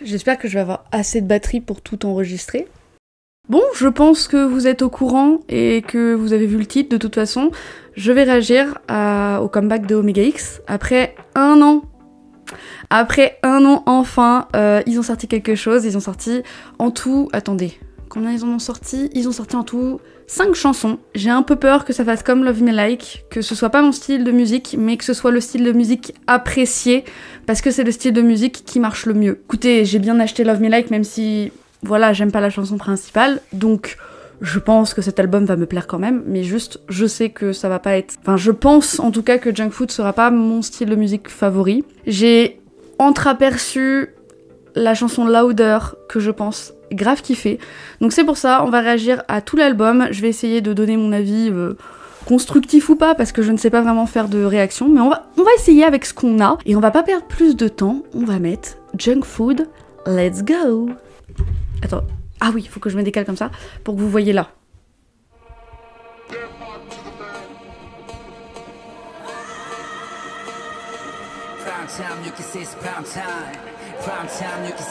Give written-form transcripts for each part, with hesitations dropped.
J'espère que je vais avoir assez de batterie pour tout enregistrer. Bon, je pense que vous êtes au courant et que vous avez vu le titre de toute façon. Je vais réagir au comeback de Omega X après un an. Après un an, enfin, ils ont sorti quelque chose. Ils ont sorti en tout... Attendez, combien ils en ont sorti? Ils ont sorti en tout 5 chansons. J'ai un peu peur que ça fasse comme Love Me Like, que ce soit pas mon style de musique, mais que ce soit le style de musique apprécié, parce que c'est le style de musique qui marche le mieux. Écoutez, j'ai bien acheté Love Me Like, même si, voilà, j'aime pas la chanson principale, donc je pense que cet album va me plaire quand même, mais juste, je sais que ça va pas être... Enfin, je pense en tout cas que Junk Food sera pas mon style de musique favori. J'ai entreaperçu la chanson Louder, que je pense grave kiffé. Donc c'est pour ça, on va réagir à tout l'album. Je vais essayer de donner mon avis constructif ou pas, parce que je ne sais pas vraiment faire de réaction, mais on va essayer avec ce qu'on a, et on va pas perdre plus de temps. On va mettre Junk Food, let's go. Attends, ah oui, il faut que je me décale comme ça, pour que vous voyez là.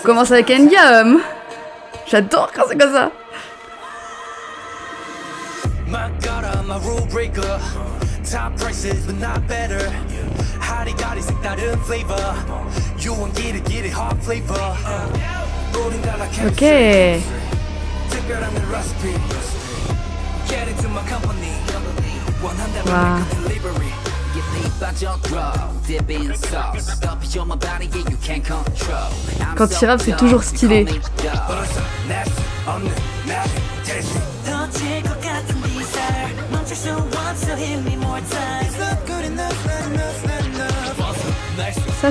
Commence avec N-Gum. J'adore quand c'est comme ça. Ok. Wow. Quand il rappe, c'est toujours stylé.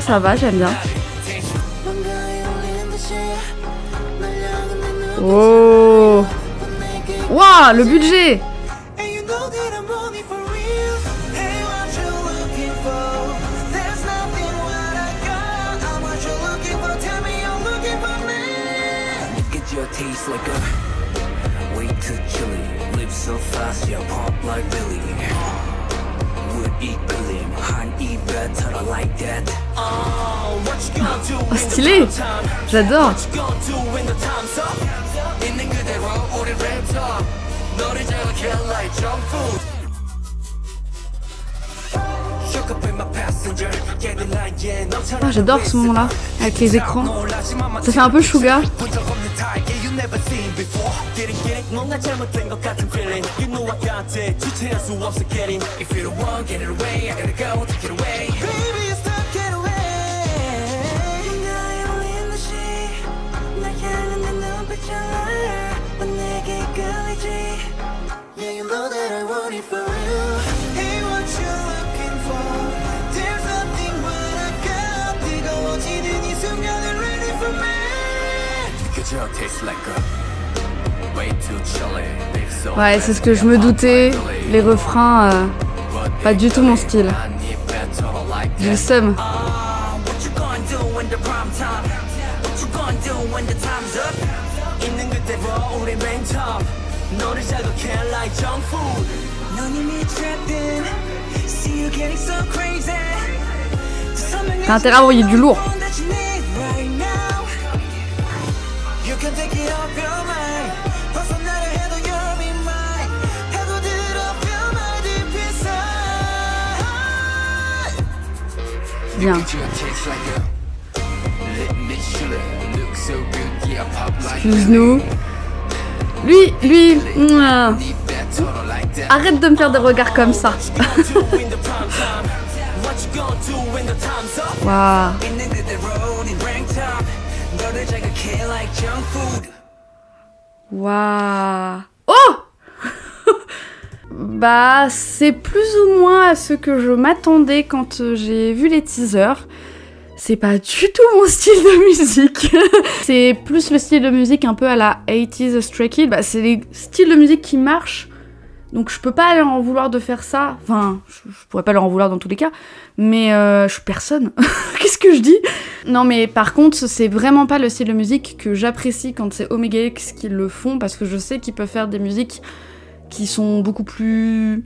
Ça va, j'aime bien. Oh. Waouh, le budget. Oh, stylé. J'adore. Ah, j'adore ce moment-là, avec les écrans. Ça fait un peu Suga. Ouais, c'est ce que je me doutais. Les refrains, pas du tout mon style. J'ai le seum. T'as intérêt à envoyer du lourd. Bien. Excuse-nous. Lui, arrête de me faire des regards comme ça. Waouh. Waouh. Oh. Bah, c'est plus ou moins à ce que je m'attendais quand j'ai vu les teasers. C'est pas du tout mon style de musique. C'est plus le style de musique un peu à la 80s Stray Kids. Bah, c'est les styles de musique qui marchent. Donc je peux pas leur en vouloir de faire ça. Enfin, je pourrais pas leur en vouloir dans tous les cas. Mais je suis personne. Qu'est-ce que je dis? Non mais par contre, c'est vraiment pas le style de musique que j'apprécie quand c'est Omega X qui le font. Parce que je sais qu'ils peuvent faire des musiques qui sont beaucoup plus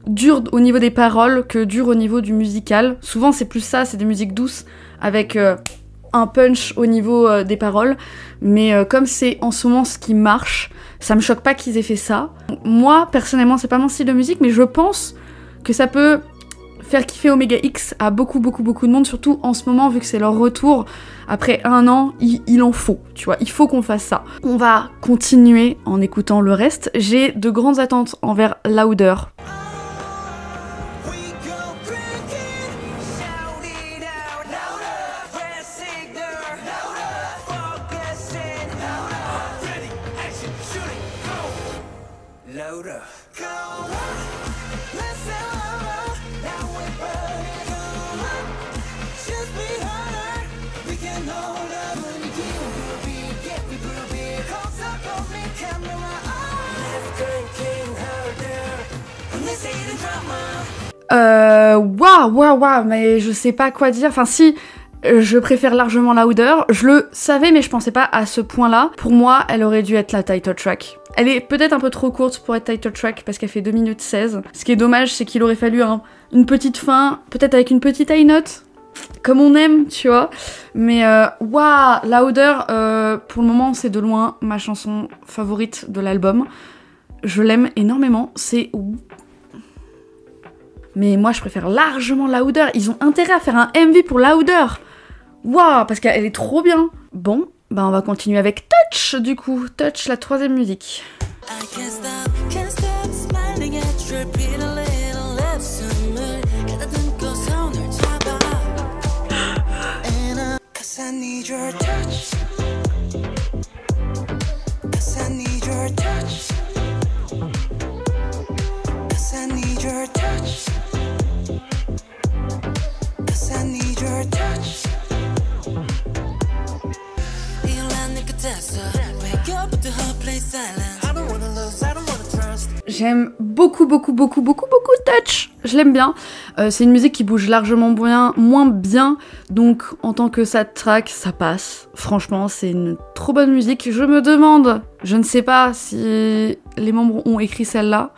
dures au niveau des paroles que dures au niveau du musical. Souvent c'est plus ça, c'est des musiques douces avec un punch au niveau des paroles, mais comme c'est en ce moment ce qui marche, ça me choque pas qu'ils aient fait ça. Moi, personnellement, c'est pas mon style de musique, mais je pense que ça peut faire kiffer Omega X à beaucoup de monde, surtout en ce moment, vu que c'est leur retour. Après 1 an, il en faut, tu vois, il faut qu'on fasse ça. On va continuer en écoutant le reste. J'ai de grandes attentes envers Louder. Waouh, mais je sais pas quoi dire. Enfin, si, je préfère largement Louder. Je le savais, mais je pensais pas à ce point-là. Pour moi, elle aurait dû être la title track. Elle est peut-être un peu trop courte pour être title track parce qu'elle fait 2 minutes 16. Ce qui est dommage, c'est qu'il aurait fallu une petite fin, peut-être avec une petite high note, comme on aime, tu vois. Mais waouh, Louder, pour le moment, c'est de loin ma chanson favorite de l'album. Je l'aime énormément. C'est... Mais moi, je préfère largement Louder. Ils ont intérêt à faire un MV pour Louder. Waouh, parce qu'elle est trop bien. Bon, bah on va continuer avec Touch, du coup. Touch, la 3e musique. J'aime beaucoup Touch, je l'aime bien. C'est une musique qui bouge largement moins bien, donc en tant que sad track, ça passe. Franchement, c'est une trop bonne musique. Je me demande, je ne sais pas si les membres ont écrit celle-là,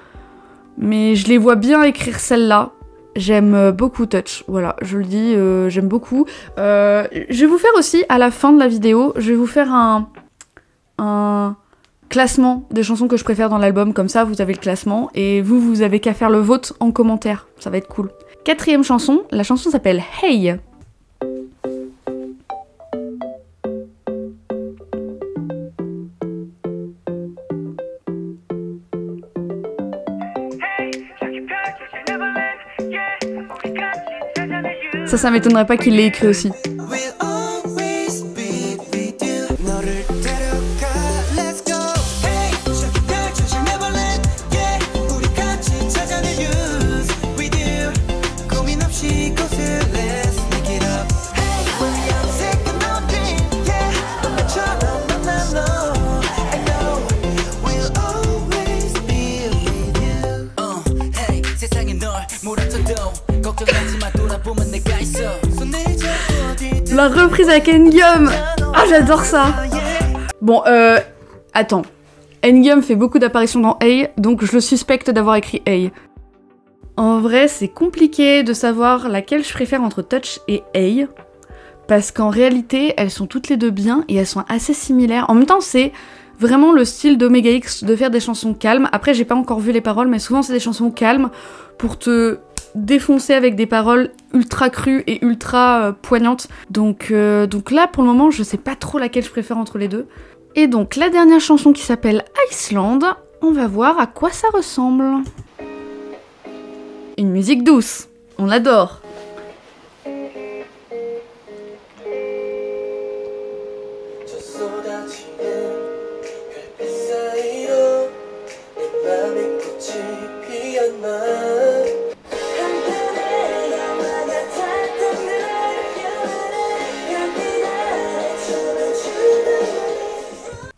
mais je les vois bien écrire celle-là. J'aime beaucoup Touch, voilà, je le dis, j'aime beaucoup. Je vais vous faire aussi, à la fin de la vidéo, je vais vous faire un classement des chansons que je préfère dans l'album, comme ça vous avez le classement, et vous avez qu'à faire le vote en commentaire, ça va être cool. 4e chanson, la chanson s'appelle Hey. Ça m'étonnerait pas qu'il l'ait écrit aussi. La reprise avec N-Gum. Ah, j'adore ça. Bon, attends. N-Gum fait beaucoup d'apparitions dans Hey, donc je le suspecte d'avoir écrit Hey. En vrai, c'est compliqué de savoir laquelle je préfère entre Touch et Hey, parce qu'en réalité, elles sont toutes les deux bien et elles sont assez similaires. En même temps, c'est vraiment le style d'Omega X de faire des chansons calmes. Après, j'ai pas encore vu les paroles, mais souvent c'est des chansons calmes pour te défoncer avec des paroles ultra crues et ultra poignantes. Donc là, pour le moment, je sais pas trop laquelle je préfère entre les deux. Et donc, la dernière chanson qui s'appelle Iceland, on va voir à quoi ça ressemble. Une musique douce, on l'adore.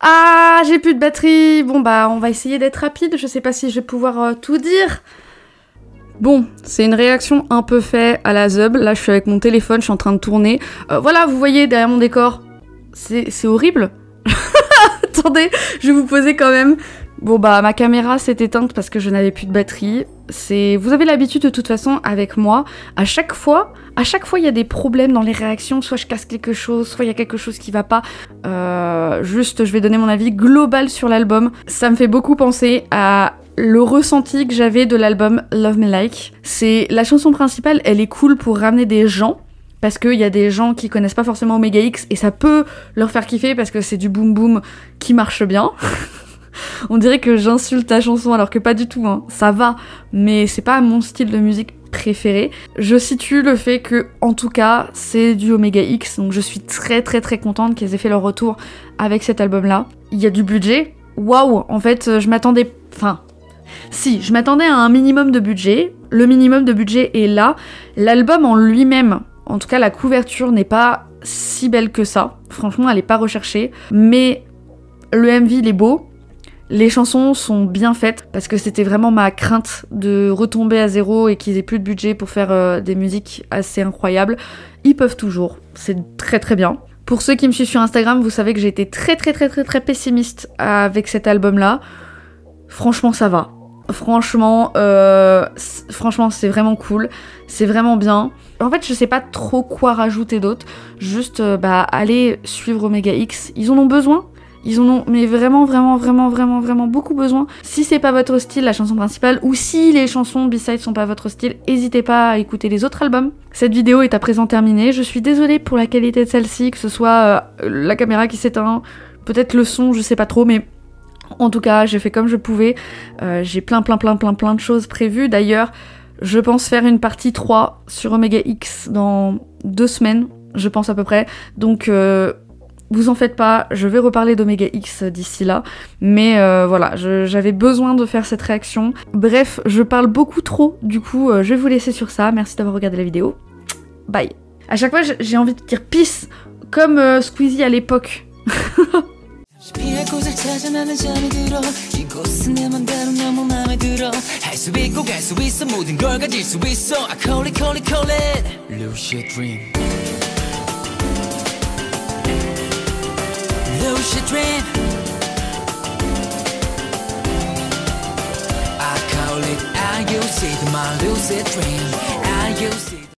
Ah, j'ai plus de batterie. Bon bah, on va essayer d'être rapide. Je sais pas si je vais pouvoir tout dire. Bon, c'est une réaction un peu faite à la Zub. Là, je suis avec mon téléphone, je suis en train de tourner. Voilà, vous voyez derrière mon décor. C'est horrible. Attendez, je vais vous poser quand même. Bon bah, ma caméra s'est éteinte parce que je n'avais plus de batterie. Vous avez l'habitude de toute façon avec moi, à chaque fois il y a des problèmes dans les réactions, soit je casse quelque chose, soit il y a quelque chose qui va pas. Juste, je vais donner mon avis global sur l'album. Ça me fait beaucoup penser à le ressenti que j'avais de l'album Love Me Like. C'est la chanson principale, elle est cool pour ramener des gens. Parce qu'il y a des gens qui connaissent pas forcément Omega X et ça peut leur faire kiffer parce que c'est du boom boom qui marche bien. On dirait que j'insulte la chanson alors que pas du tout, hein. Ça va, mais c'est pas mon style de musique préféré. Je situe le fait que, en tout cas, c'est du Omega X, donc je suis très très très contente qu'ils aient fait leur retour avec cet album-là. Il y a du budget. Waouh, en fait, je m'attendais à un minimum de budget. Le minimum de budget est là. L'album en lui-même, en tout cas la couverture n'est pas si belle que ça. Franchement, elle est pas recherchée. Mais le MV, il est beau. Les chansons sont bien faites parce que c'était vraiment ma crainte de retomber à zéro et qu'ils aient plus de budget pour faire des musiques assez incroyables. Ils peuvent toujours, c'est très très bien. Pour ceux qui me suivent sur Instagram, vous savez que j'ai été très très très très très pessimiste avec cet album-là. Franchement, ça va. Franchement, c'est vraiment cool, c'est vraiment bien. En fait, je sais pas trop quoi rajouter d'autre. Juste, allez suivre Omega X. Ils en ont besoin. Ils en ont, mais vraiment beaucoup besoin. Si c'est pas votre style, la chanson principale, ou si les chansons B-side sont pas votre style, n'hésitez pas à écouter les autres albums. Cette vidéo est à présent terminée. Je suis désolée pour la qualité de celle-ci, que ce soit la caméra qui s'éteint, peut-être le son, je sais pas trop, mais en tout cas, j'ai fait comme je pouvais. J'ai plein de choses prévues. D'ailleurs, je pense faire une partie 3 sur Omega X dans 2 semaines, je pense à peu près. Donc, vous en faites pas, je vais reparler d'Omega X d'ici là. Mais voilà, j'avais besoin de faire cette réaction. Bref, je parle beaucoup trop, du coup, je vais vous laisser sur ça. Merci d'avoir regardé la vidéo. Bye. À chaque fois, j'ai envie de dire peace, comme Squeezie à l'époque. 피할 곳을 찾아 나는 잠이 들어 이곳은 내 맘대로 너무 맘에 들어 할 수 있고 갈 수 있어 모든 걸 가질 수 있어 I call it call it call it lucid dream lucid dream I call it I use it my lucid dream I use it